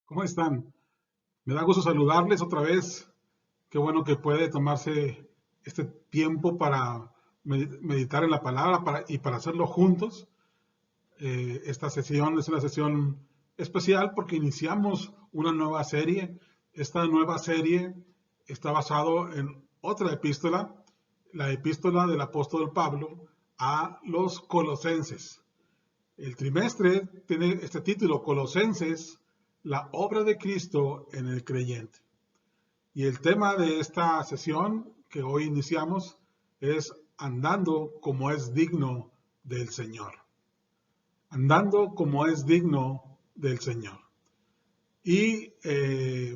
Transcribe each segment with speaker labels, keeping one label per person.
Speaker 1: ¿Cómo están? Me da gusto saludarles otra vez. Qué bueno que puede tomarse este tiempo para meditar en la palabra y para hacerlo juntos. Esta sesión es una sesión especial porque iniciamos una nueva serie. Esta nueva serie está basado en otra epístola, la epístola del apóstol Pablo a los colosenses. El trimestre tiene este título, Colosenses, la obra de Cristo en el creyente. Y el tema de esta sesión que hoy iniciamos es andando como es digno del Señor. Andando como es digno del Señor. Y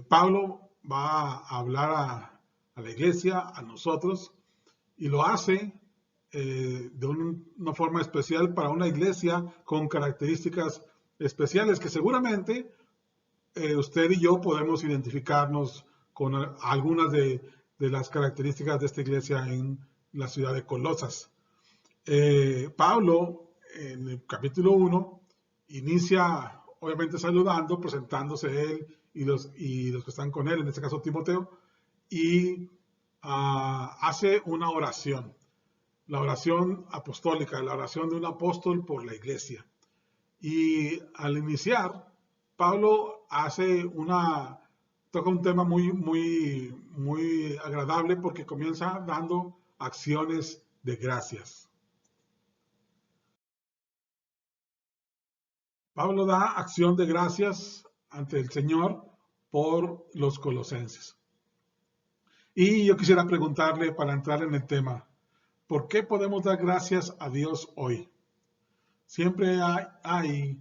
Speaker 1: Pablo va a hablar a la iglesia, a nosotros, y lo hace de una forma especial para una iglesia con características especiales que seguramente usted y yo podemos identificarnos con algunas de las características de esta iglesia en la ciudad de Colosas. Pablo, en el capítulo 1, inicia obviamente saludando, presentándose él y los que están con él, en este caso Timoteo, y hace una oración, la oración apostólica, la oración de un apóstol por la iglesia. Y al iniciar, Pablo toca un tema muy agradable porque comienza dando acciones de gracias. Pablo da acción de gracias ante el Señor por los colosenses. Y yo quisiera preguntarle para entrar en el tema, ¿por qué podemos dar gracias a Dios hoy? Siempre hay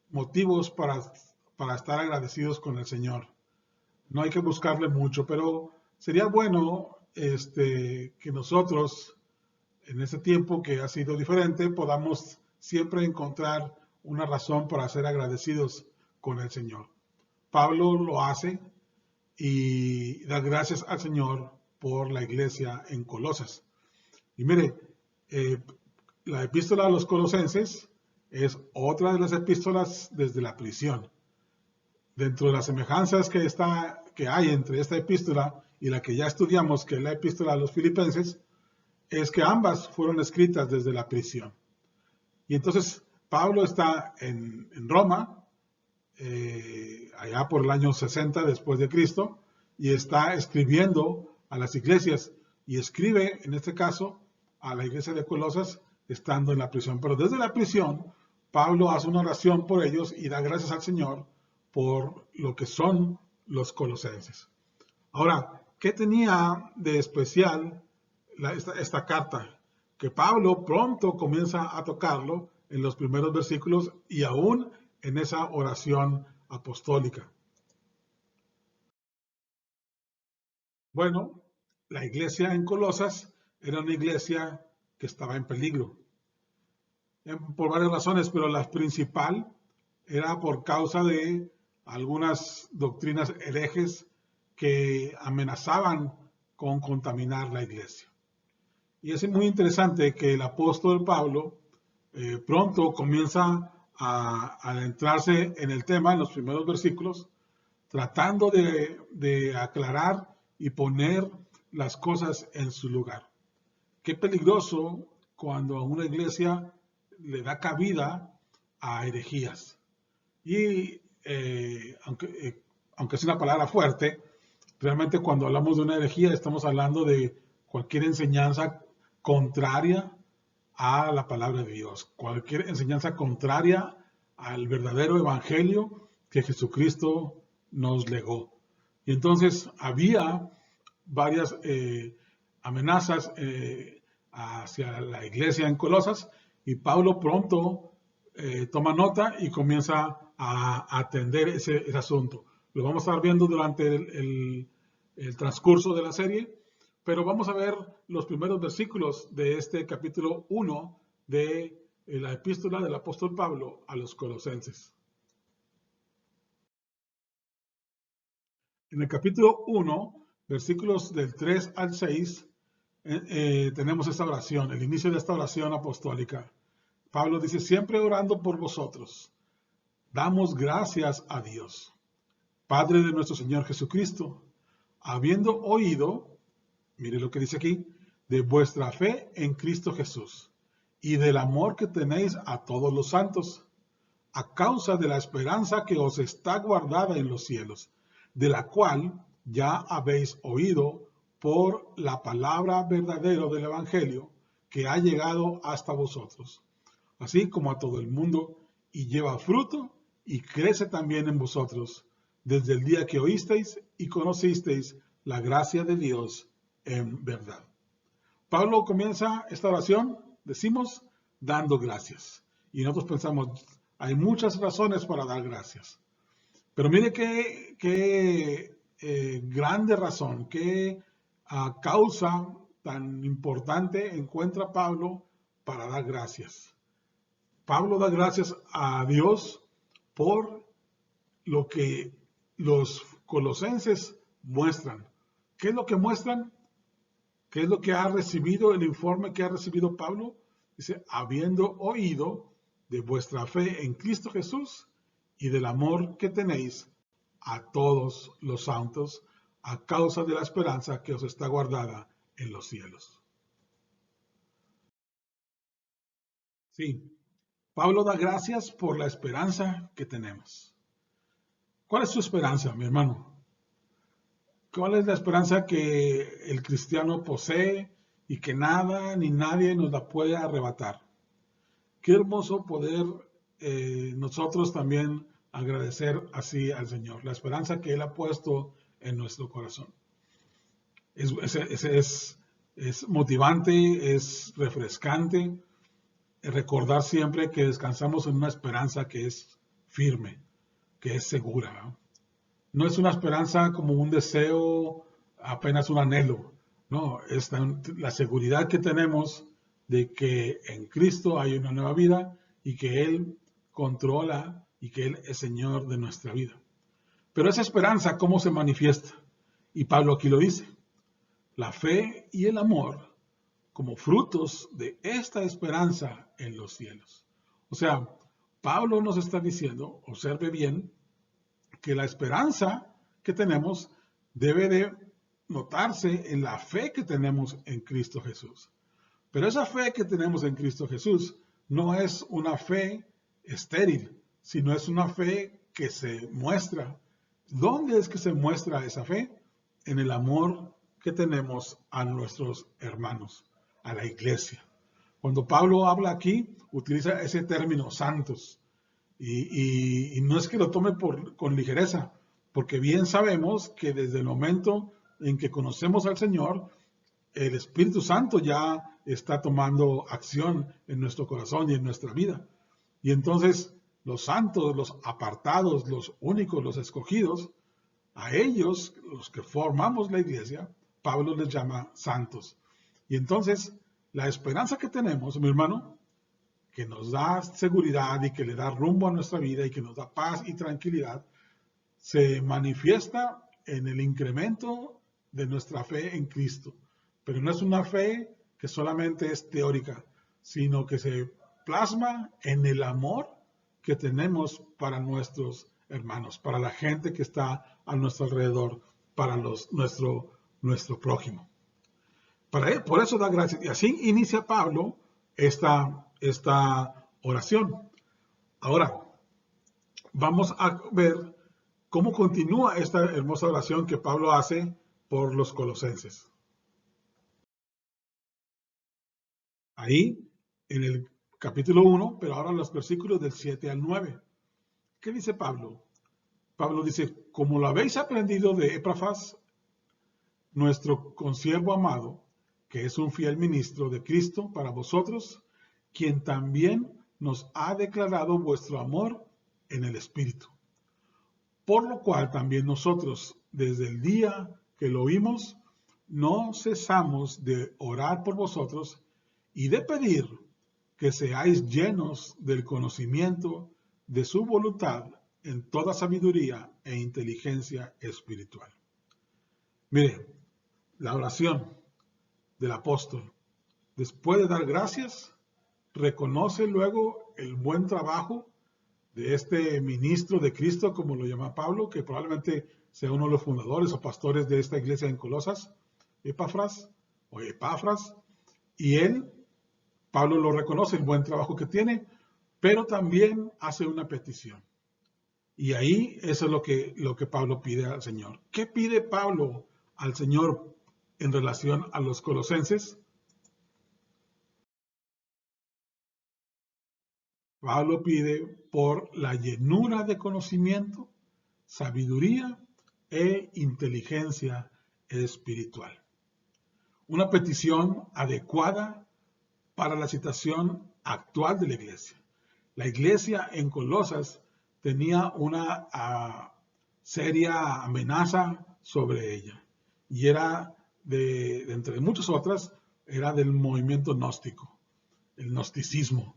Speaker 1: motivos para estar agradecidos con el Señor. No hay que buscarle mucho, pero sería bueno que nosotros, en este tiempo que ha sido diferente, podamos siempre encontrar una razón para ser agradecidos con el Señor. Pablo lo hace y da gracias al Señor por la iglesia en Colosas. Y mire, la epístola a los colosenses es otra de las epístolas desde la prisión. Dentro de las semejanzas que hay entre esta epístola y la que ya estudiamos, que es la epístola a los filipenses, es que ambas fueron escritas desde la prisión. Y entonces Pablo está en Roma, allá por el año 60 después de Cristo, y está escribiendo a las iglesias, y escribe, en este caso, a la iglesia de Colosas, estando en la prisión. Pero desde la prisión, Pablo hace una oración por ellos y da gracias al Señor por lo que son los colosenses. Ahora, ¿qué tenía de especial esta carta? Que Pablo pronto comienza a tocarlo en los primeros versículos y aún en esa oración apostólica. Bueno, la iglesia en Colosas era una iglesia que estaba en peligro, por varias razones, pero la principal era por causa de algunas doctrinas herejes que amenazaban con contaminar la iglesia. Y es muy interesante que el apóstol Pablo pronto comienza a adentrarse en el tema en los primeros versículos, tratando de aclarar y poner las cosas en su lugar. Qué peligroso cuando a una iglesia le da cabida a herejías. Y aunque es una palabra fuerte, realmente cuando hablamos de una herejía estamos hablando de cualquier enseñanza contraria a la palabra de Dios, cualquier enseñanza contraria al verdadero evangelio que Jesucristo nos legó. Y entonces había varias amenazas hacia la iglesia en Colosas, y Pablo pronto toma nota y comienza a atender ese asunto. Lo vamos a estar viendo durante el transcurso de la serie, pero vamos a ver los primeros versículos de este capítulo 1 de la epístola del apóstol Pablo a los colosenses. En el capítulo 1, versículos del 3 al 6, tenemos esta oración, el inicio de esta oración apostólica. Pablo dice, siempre orando por vosotros, damos gracias a Dios. Padre de nuestro Señor Jesucristo, habiendo oído, mire lo que dice aquí, de vuestra fe en Cristo Jesús y del amor que tenéis a todos los santos, a causa de la esperanza que os está guardada en los cielos, de la cual ya habéis oído por la palabra verdadera del Evangelio que ha llegado hasta vosotros, así como a todo el mundo, y lleva fruto y crece también en vosotros, desde el día que oísteis y conocisteis la gracia de Dios en verdad. Pablo comienza esta oración, decimos, dando gracias. Y nosotros pensamos, hay muchas razones para dar gracias. Pero mire qué grande razón, qué causa tan importante encuentra Pablo para dar gracias. Pablo da gracias a Dios por lo que los colosenses muestran. ¿Qué es lo que muestran? ¿Qué es lo que ha recibido el informe que ha recibido Pablo? Dice, habiendo oído de vuestra fe en Cristo Jesús y del amor que tenéis a todos los santos a causa de la esperanza que os está guardada en los cielos. Sí, Pablo da gracias por la esperanza que tenemos. ¿Cuál es su esperanza, mi hermano? ¿Cuál es la esperanza que el cristiano posee y que nada ni nadie nos la puede arrebatar? Qué hermoso poder nosotros también agradecer así al Señor, la esperanza que Él ha puesto en nuestro corazón. Es motivante, es refrescante recordar siempre que descansamos en una esperanza que es firme, que es segura, ¿no? No es una esperanza como un deseo, apenas un anhelo. No, es la seguridad que tenemos de que en Cristo hay una nueva vida y que Él controla y que Él es Señor de nuestra vida. Pero esa esperanza, ¿cómo se manifiesta? Y Pablo aquí lo dice. La fe y el amor como frutos de esta esperanza en los cielos. O sea, Pablo nos está diciendo, observe bien, que la esperanza que tenemos debe de notarse en la fe que tenemos en Cristo Jesús. Pero esa fe que tenemos en Cristo Jesús no es una fe estéril, sino es una fe que se muestra. ¿Dónde es que se muestra esa fe? En el amor que tenemos a nuestros hermanos, a la iglesia. Cuando Pablo habla aquí, utiliza ese término santos. Y no es que lo tome con ligereza, porque bien sabemos que desde el momento en que conocemos al Señor, el Espíritu Santo ya está tomando acción en nuestro corazón y en nuestra vida. Y entonces los santos, los apartados, los únicos, los escogidos, a ellos, los que formamos la iglesia, Pablo les llama santos. Y entonces la esperanza que tenemos, mi hermano, que nos da seguridad y que le da rumbo a nuestra vida y que nos da paz y tranquilidad, se manifiesta en el incremento de nuestra fe en Cristo. Pero no es una fe que solamente es teórica, sino que se plasma en el amor que tenemos para nuestros hermanos, para la gente que está a nuestro alrededor, para nuestro prójimo. Por eso da gracias. Y así inicia Pablo esta oración. Ahora, vamos a ver cómo continúa esta hermosa oración que Pablo hace por los colosenses. Ahí, en el capítulo 1, pero ahora los versículos del 7 al 9. ¿Qué dice Pablo? Pablo dice, como lo habéis aprendido de Epafras, nuestro consiervo amado, que es un fiel ministro de Cristo para vosotros, quien también nos ha declarado vuestro amor en el Espíritu. Por lo cual también nosotros, desde el día que lo oímos, no cesamos de orar por vosotros y de pedir que seáis llenos del conocimiento de su voluntad en toda sabiduría e inteligencia espiritual. Mire, la oración del apóstol, después de dar gracias, reconoce luego el buen trabajo de este ministro de Cristo, como lo llama Pablo, que probablemente sea uno de los fundadores o pastores de esta iglesia en Colosas, Epafras, y él, Pablo lo reconoce, el buen trabajo que tiene, pero también hace una petición. Y ahí eso es lo que Pablo pide al Señor. ¿Qué pide Pablo al Señor en relación a los colosenses? Pablo pide por la llenura de conocimiento, sabiduría e inteligencia espiritual. Una petición adecuada para la situación actual de la iglesia. La iglesia en Colosas tenía una seria amenaza sobre ella, y era de entre muchas otras, era del movimiento gnóstico, el gnosticismo,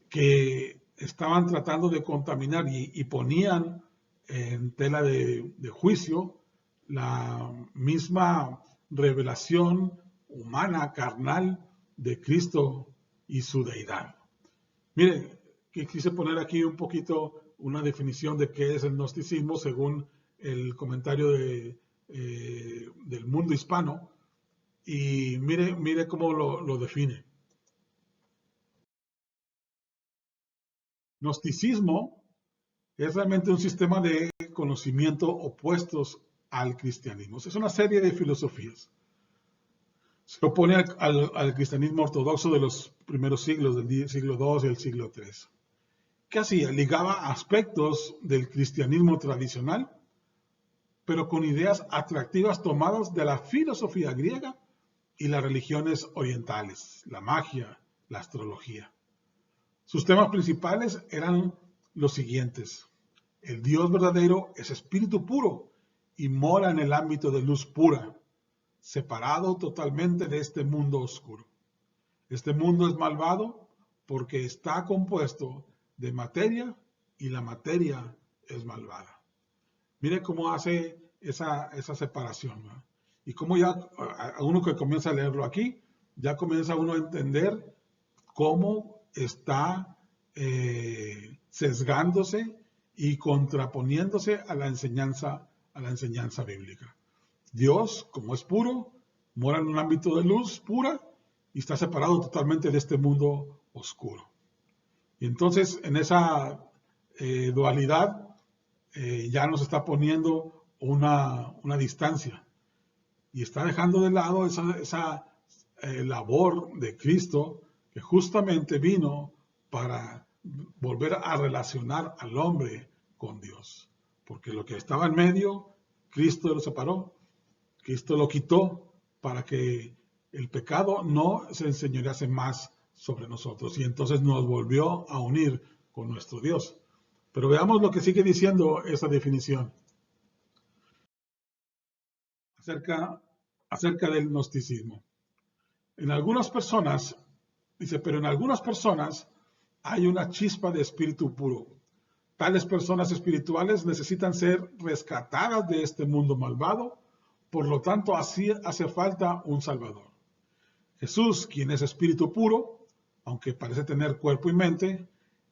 Speaker 1: que estaban tratando de contaminar y ponían en tela de juicio la misma revelación humana, carnal, de Cristo y su deidad. Miren, que quise poner aquí un poquito una definición de qué es el gnosticismo según el comentario del mundo hispano, y mire cómo lo define. Gnosticismo es realmente un sistema de conocimiento opuestos al cristianismo. Es una serie de filosofías. Se opone al cristianismo ortodoxo de los primeros siglos, del siglo II y el siglo III. ¿Qué hacía? Ligaba aspectos del cristianismo tradicional, pero con ideas atractivas tomadas de la filosofía griega y las religiones orientales, la magia, la astrología. Sus temas principales eran los siguientes. El Dios verdadero es espíritu puro y mora en el ámbito de luz pura, separado totalmente de este mundo oscuro. Este mundo es malvado porque está compuesto de materia y la materia es malvada. Mire cómo hace esa separación, ¿no? Y cómo ya a uno que comienza a leerlo aquí, ya comienza uno a entender cómo está sesgándose y contraponiéndose a la enseñanza bíblica. Dios, como es puro, mora en un ámbito de luz pura y está separado totalmente de este mundo oscuro. Y entonces, en esa dualidad, ya nos está poniendo una distancia y está dejando de lado esa labor de Cristo, que justamente vino para volver a relacionar al hombre con Dios. Porque lo que estaba en medio, Cristo lo separó, Cristo lo quitó para que el pecado no se enseñorease más sobre nosotros, y entonces nos volvió a unir con nuestro Dios. Pero veamos lo que sigue diciendo esa definición acerca del gnosticismo. En algunas personas, dice, pero en algunas personas hay una chispa de espíritu puro. Tales personas espirituales necesitan ser rescatadas de este mundo malvado, por lo tanto así hace falta un Salvador. Jesús, quien es espíritu puro, aunque parece tener cuerpo y mente,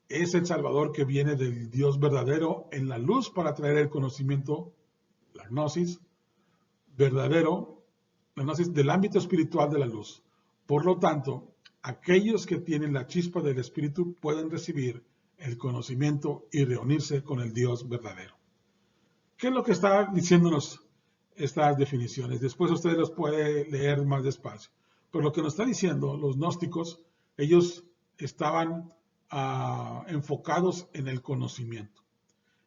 Speaker 1: es el Salvador que viene del Dios verdadero en la luz para traer el conocimiento, la gnosis, verdadero, la gnosis del ámbito espiritual de la luz. Por lo tanto, aquellos que tienen la chispa del Espíritu pueden recibir el conocimiento y reunirse con el Dios verdadero. ¿Qué es lo que está diciéndonos estas definiciones? Después ustedes los pueden leer más despacio. Pero lo que nos está diciendo los gnósticos, ellos estaban enfocados en el conocimiento.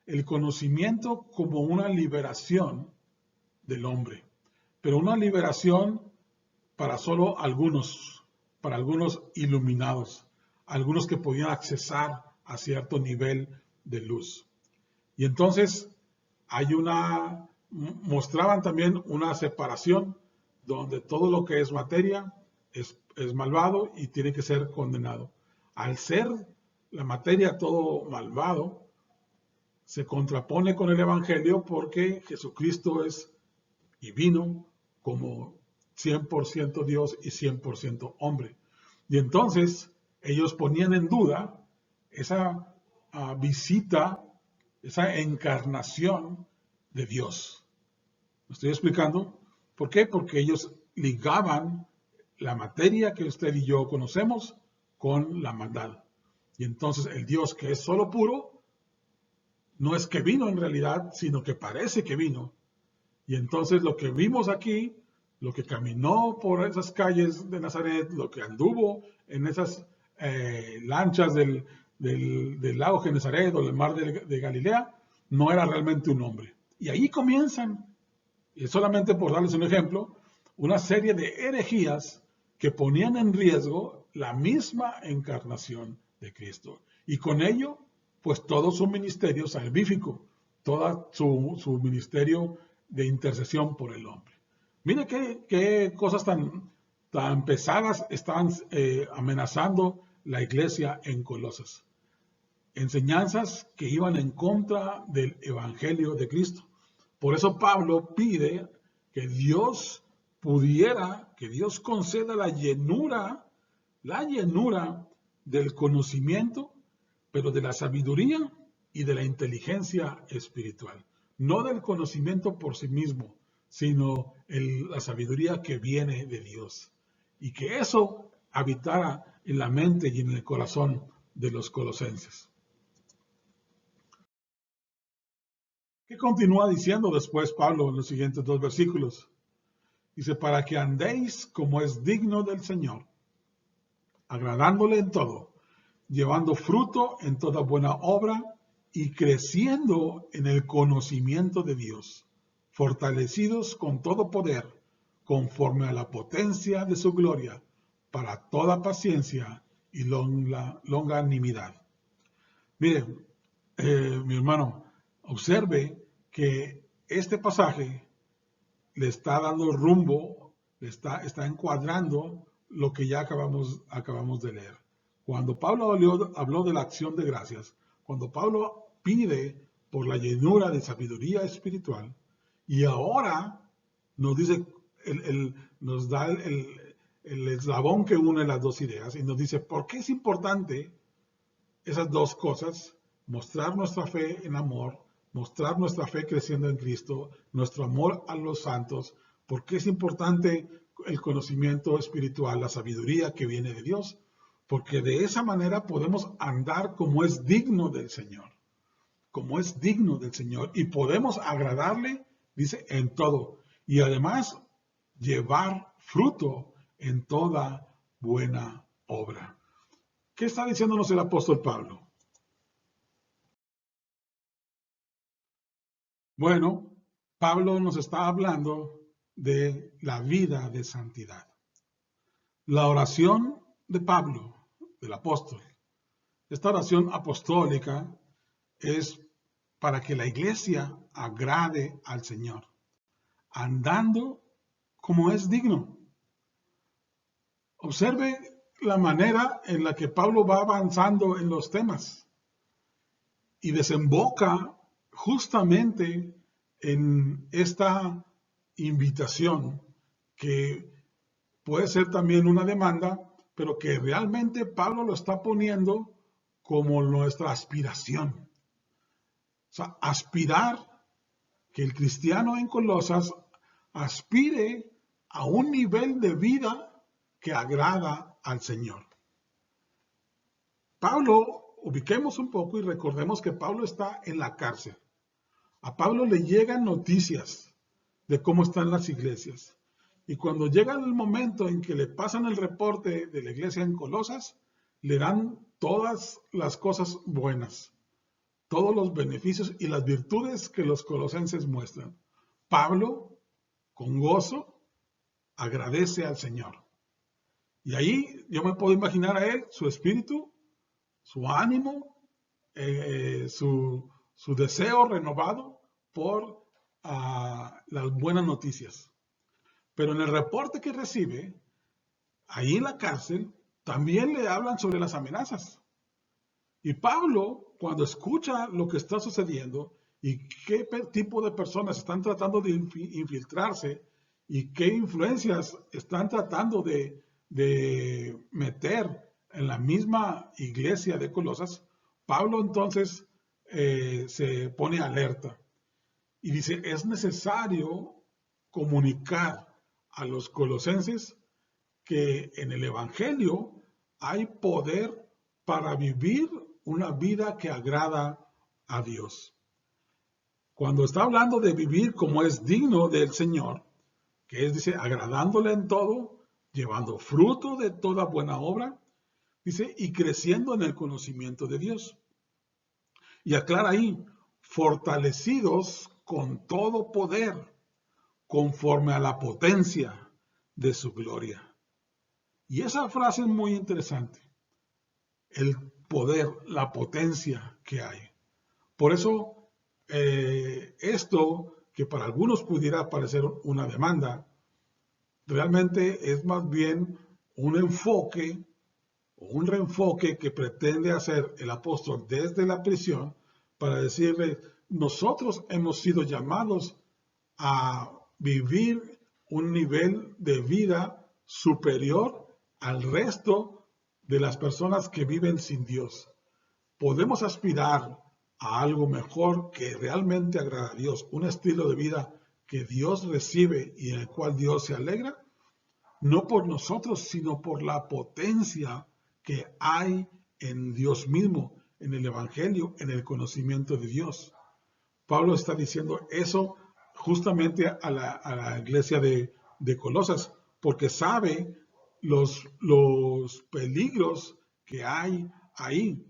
Speaker 1: El conocimiento como una liberación del hombre, pero una liberación para solo algunos, para algunos iluminados, algunos que podían accesar a cierto nivel de luz. Y entonces mostraban también una separación donde todo lo que es materia es malvado y tiene que ser condenado. Al ser la materia todo malvado, se contrapone con el Evangelio porque Jesucristo es y vino como 100% Dios y 100% hombre. Y entonces ellos ponían en duda esa visita, esa encarnación de Dios. ¿Me estoy explicando? ¿Por qué? Porque ellos ligaban la materia que usted y yo conocemos con la maldad. Y entonces el Dios que es solo puro, no es que vino en realidad, sino que parece que vino. Y entonces lo que vimos aquí, lo que caminó por esas calles de Nazaret, lo que anduvo en esas lanchas del lago Genesaret o del mar de Galilea, no era realmente un hombre. Y ahí comienzan, y solamente por darles un ejemplo, una serie de herejías que ponían en riesgo la misma encarnación de Cristo. Y con ello, pues todo su ministerio salvífico, todo su ministerio de intercesión por el hombre. Mire qué cosas tan pesadas estaban amenazando la iglesia en Colosas. Enseñanzas que iban en contra del Evangelio de Cristo. Por eso Pablo pide que Dios que Dios conceda la llenura del conocimiento, pero de la sabiduría y de la inteligencia espiritual. No del conocimiento por sí mismo, sino la sabiduría que viene de Dios. Y que eso habitara en la mente y en el corazón de los colosenses. ¿Qué continúa diciendo después Pablo en los siguientes 2 versículos? Dice, para que andéis como es digno del Señor, agradándole en todo, llevando fruto en toda buena obra y creciendo en el conocimiento de Dios, fortalecidos con todo poder, conforme a la potencia de su gloria, para toda paciencia y longanimidad. Mire, mi hermano, observe que este pasaje le está dando rumbo, está encuadrando lo que ya acabamos de leer. Cuando Pablo habló de la acción de gracias, cuando Pablo pide por la llenura de sabiduría espiritual, y ahora nos dice, nos da el eslabón que une las dos ideas, y nos dice, ¿por qué es importante esas dos cosas? Mostrar nuestra fe en amor, mostrar nuestra fe creciendo en Cristo, nuestro amor a los santos, porque es importante el conocimiento espiritual, la sabiduría que viene de Dios, porque de esa manera podemos andar como es digno del Señor, como es digno del Señor, y podemos agradarle, dice, en todo, y además llevar fruto en toda buena obra. ¿Qué está diciéndonos el apóstol Pablo? Bueno, Pablo nos está hablando de la vida de santidad. La oración de Pablo, del apóstol, esta oración apostólica es para que la iglesia agrade al Señor, andando como es digno. Observe la manera en la que Pablo va avanzando en los temas y desemboca justamente en esta invitación que puede ser también una demanda, pero que realmente Pablo lo está poniendo como nuestra aspiración. O sea, aspirar, que el cristiano en Colosas aspire a un nivel de vida que agrada al Señor. Pablo, ubiquemos un poco y recordemos que Pablo está en la cárcel. A Pablo le llegan noticias de cómo están las iglesias. Y cuando llega el momento en que le pasan el reporte de la iglesia en Colosas, le dan todas las cosas buenas, todos los beneficios y las virtudes que los colosenses muestran. Pablo, con gozo, agradece al Señor. Y ahí yo me puedo imaginar a él, su espíritu, su ánimo, su deseo renovado por las buenas noticias. Pero en el reporte que recibe, ahí en la cárcel, también le hablan sobre las amenazas. Y Pablo, cuando escucha lo que está sucediendo y qué tipo de personas están tratando de infiltrarse y qué influencias están tratando de meter en la misma iglesia de Colosas, Pablo entonces se pone alerta y dice, es necesario comunicar a los colosenses que en el Evangelio hay poder para vivir una vida que agrada a Dios. Cuando está hablando de vivir como es digno del Señor, que es, dice, agradándole en todo, llevando fruto de toda buena obra, dice, y creciendo en el conocimiento de Dios. Y aclara ahí, fortalecidos con todo poder, conforme a la potencia de su gloria. Y esa frase es muy interesante. El poder, la potencia que hay. Por eso, esto que para algunos pudiera parecer una demanda, realmente es más bien un enfoque o un reenfoque que pretende hacer el apóstol desde la prisión para decirle, nosotros hemos sido llamados a vivir un nivel de vida superior al resto de las personas que viven sin Dios. Podemos aspirar a algo mejor que realmente agrada a Dios, un estilo de vida que Dios recibe y en el cual Dios se alegra, no por nosotros, sino por la potencia que hay en Dios mismo, en el Evangelio, en el conocimiento de Dios. Pablo está diciendo eso justamente a la iglesia de Colosas, porque sabe los peligros que hay ahí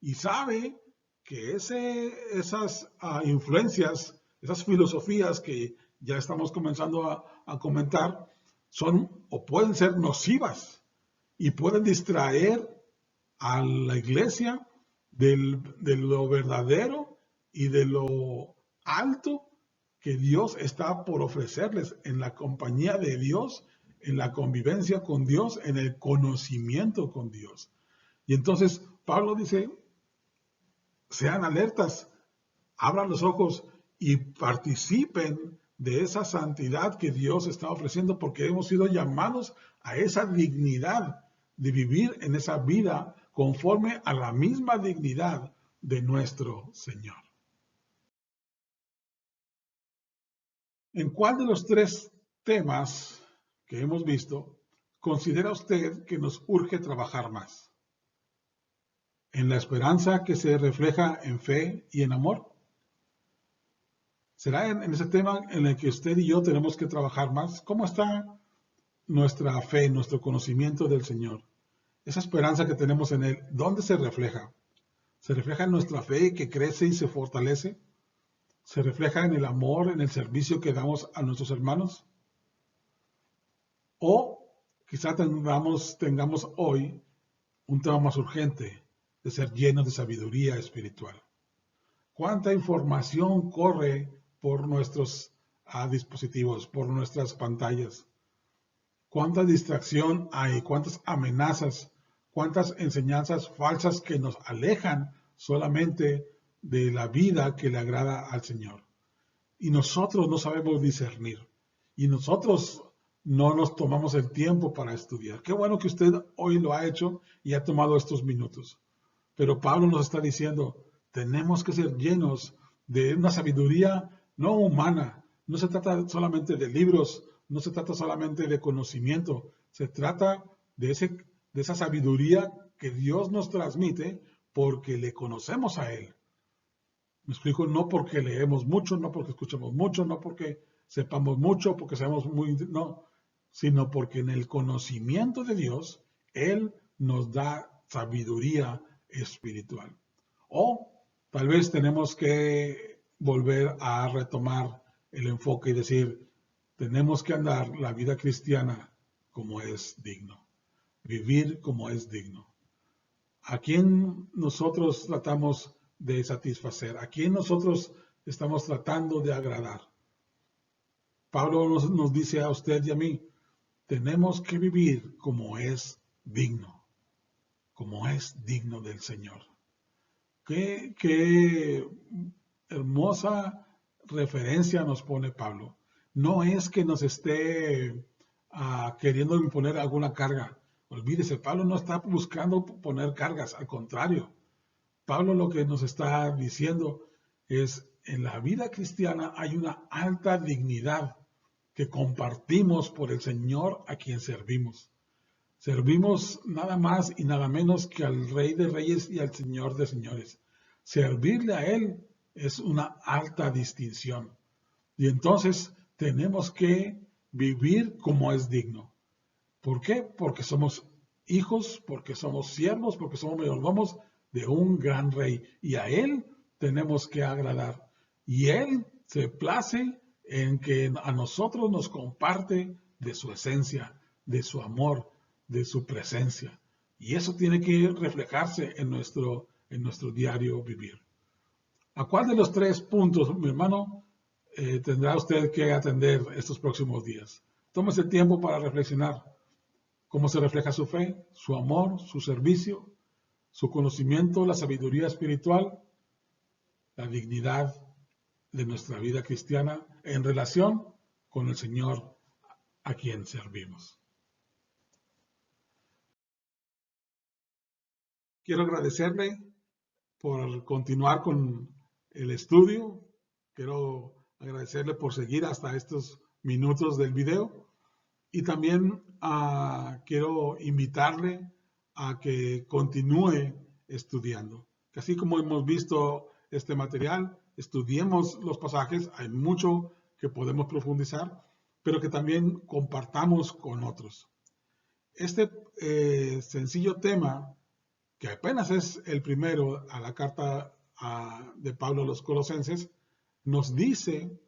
Speaker 1: y sabe que esas influencias, esas filosofías que ya estamos comenzando a comentar, son o pueden ser nocivas y pueden distraer a la iglesia de lo verdadero y de lo alto que Dios está por ofrecerles en la compañía de Dios, en la convivencia con Dios, en el conocimiento con Dios. Y entonces Pablo dice, sean alertas, abran los ojos y participen de esa santidad que Dios está ofreciendo, porque hemos sido llamados a esa dignidad de vivir en esa vida conforme a la misma dignidad de nuestro Señor. ¿En cuál de los tres temas que hemos visto considera usted que nos urge trabajar más? ¿En la esperanza que se refleja en fe y en amor? ¿Será en ese tema en el que usted y yo tenemos que trabajar más? ¿Cómo está nuestra fe, nuestro conocimiento del Señor? Esa esperanza que tenemos en Él, ¿dónde se refleja? ¿Se refleja en nuestra fe que crece y se fortalece? ¿Se refleja en el amor, en el servicio que damos a nuestros hermanos? O quizá tengamos hoy un tema más urgente de ser llenos de sabiduría espiritual. ¿Cuánta información corre por nuestros dispositivos, por nuestras pantallas? ¿Cuánta distracción hay? ¿Cuántas amenazas? ¿Cuántas enseñanzas falsas que nos alejan solamente de la vida que le agrada al Señor? Y nosotros no sabemos discernir. Y nosotros no nos tomamos el tiempo para estudiar. Qué bueno que usted hoy lo ha hecho y ha tomado estos minutos. Pero Pablo nos está diciendo, tenemos que ser llenos de una sabiduría no humana. No se trata solamente de libros, no se trata solamente de conocimiento, se trata de esa sabiduría que Dios nos transmite porque le conocemos a Él. Me explico, no porque leemos mucho, no porque escuchamos mucho, no porque sepamos mucho, porque seamos no, sino porque en el conocimiento de Dios, Él nos da sabiduría espiritual. O tal vez tenemos que volver a retomar el enfoque y decir, tenemos que andar la vida cristiana como es digno, vivir como es digno. ¿A quién nosotros tratamos de satisfacer? ¿A quién nosotros estamos tratando de agradar? Pablo nos dice a usted y a mí, tenemos que vivir como es digno del Señor. Qué hermosa referencia nos pone Pablo. No es que nos esté queriendo imponer alguna carga. Olvídese, Pablo no está buscando poner cargas, al contrario. Pablo lo que nos está diciendo es, en la vida cristiana hay una alta dignidad que compartimos por el Señor a quien servimos. Servimos nada más y nada menos que al Rey de Reyes y al Señor de Señores. Servirle a Él es una alta distinción. Y entonces tenemos que vivir como es digno. ¿Por qué? Porque somos hijos, porque somos siervos, porque somos mayordomos de un gran rey. Y a Él tenemos que agradar. Y Él se place en que a nosotros nos comparte de su esencia, de su amor, de su presencia. Y eso tiene que reflejarse en nuestro diario vivir. ¿A cuál de los 3 puntos, mi hermano, tendrá usted que atender estos próximos días? Tómese el tiempo para reflexionar. ¿Cómo se refleja su fe, su amor, su servicio, su conocimiento, la sabiduría espiritual, la dignidad de nuestra vida cristiana en relación con el Señor a quien servimos? Quiero agradecerle por continuar con el estudio. Quiero agradecerle por seguir hasta estos minutos del video. Y también quiero invitarle a que continúe estudiando. Que así como hemos visto este material, estudiemos los pasajes, hay mucho que podemos profundizar, pero que también compartamos con otros. Este sencillo tema, que apenas es el primero a la carta de Pablo a los Colosenses, nos dice,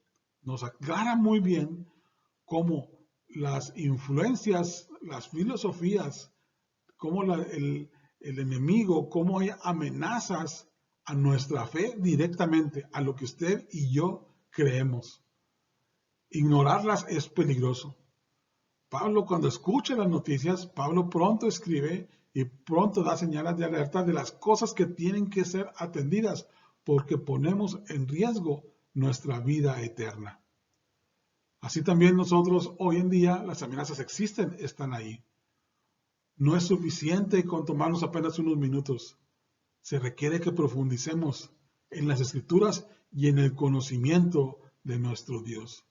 Speaker 1: nos aclara muy bien cómo las influencias, las filosofías, cómo el enemigo, cómo hay amenazas a nuestra fe directamente, a lo que usted y yo creemos. Ignorarlas es peligroso. Pablo, cuando escucha las noticias, Pablo pronto escribe y pronto da señales de alerta de las cosas que tienen que ser atendidas, porque ponemos en riesgo nuestra vida eterna. Así también nosotros hoy en día, las amenazas existen, están ahí. No es suficiente con tomarnos apenas unos minutos. Se requiere que profundicemos en las Escrituras y en el conocimiento de nuestro Dios,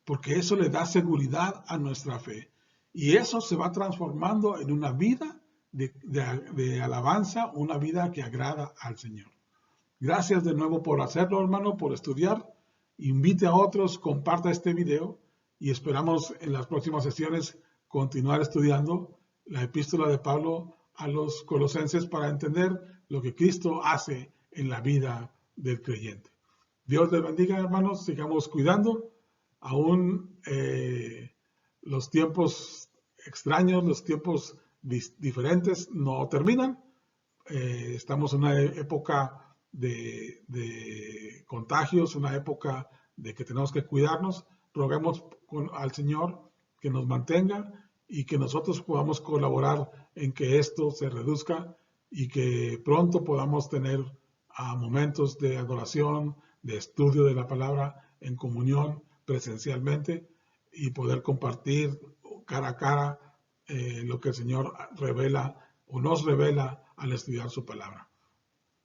Speaker 1: porque eso le da seguridad a nuestra fe. Y eso se va transformando en una vida de alabanza, una vida que agrada al Señor. Gracias de nuevo por hacerlo, hermano, por estudiar. Invite a otros, comparta este video y esperamos en las próximas sesiones continuar estudiando la epístola de Pablo a los Colosenses para entender lo que Cristo hace en la vida del creyente. Dios les bendiga, hermanos, sigamos cuidando. Aún los tiempos extraños, los tiempos diferentes no terminan. Estamos en una época de contagios, una época de que tenemos que cuidarnos. Roguemos al Señor que nos mantenga y que nosotros podamos colaborar en que esto se reduzca y que pronto podamos tener momentos de adoración, de estudio de la palabra en comunión presencialmente y poder compartir cara a cara lo que el Señor revela o nos revela al estudiar su palabra.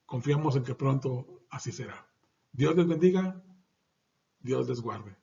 Speaker 1: Confiamos en que pronto así será. Dios les bendiga, Dios les guarde.